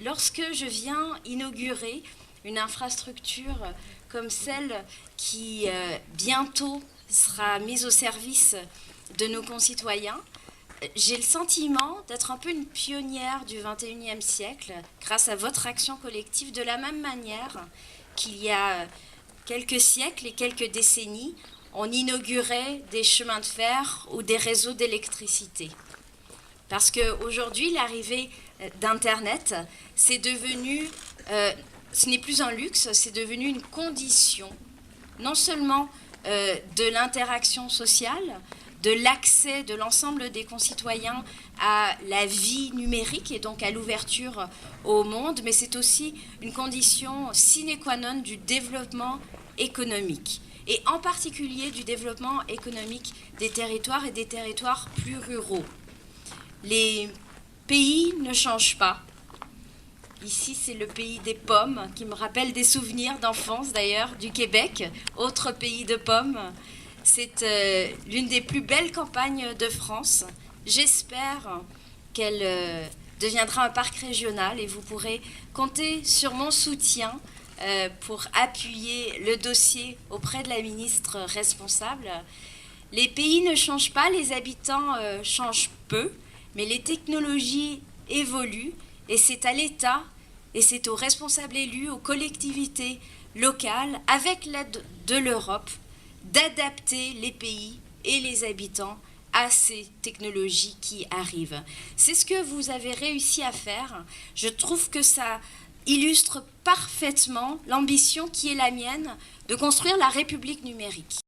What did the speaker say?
Lorsque je viens inaugurer une infrastructure comme celle qui bientôt sera mise au service de nos concitoyens, j'ai le sentiment d'être un peu une pionnière du XXIe siècle grâce à votre action collective, de la même manière qu'il y a quelques siècles et quelques décennies, on inaugurait des chemins de fer ou des réseaux d'électricité. Parce qu'aujourd'hui, l'arrivée d'Internet, c'est devenu, ce n'est plus un luxe, c'est devenu une condition, non seulement de l'interaction sociale, de l'accès de l'ensemble des concitoyens à la vie numérique et donc à l'ouverture au monde, mais c'est aussi une condition sine qua non du développement économique, et en particulier du développement économique des territoires et des territoires plus ruraux. Les pays ne changent pas. Ici, c'est le pays des pommes, qui me rappelle des souvenirs d'enfance d'ailleurs, du Québec, autre pays de pommes. C'est l'une des plus belles campagnes de France. J'espère qu'elle deviendra un parc régional et vous pourrez compter sur mon soutien pour appuyer le dossier auprès de la ministre responsable. Les pays ne changent pas, les habitants changent peu, mais les technologies évoluent et c'est à l'État et c'est aux responsables élus, aux collectivités locales, avec l'aide de l'Europe, d'adapter les pays et les habitants à ces technologies qui arrivent. C'est ce que vous avez réussi à faire. Je trouve que ça illustre parfaitement l'ambition qui est la mienne de construire la République numérique.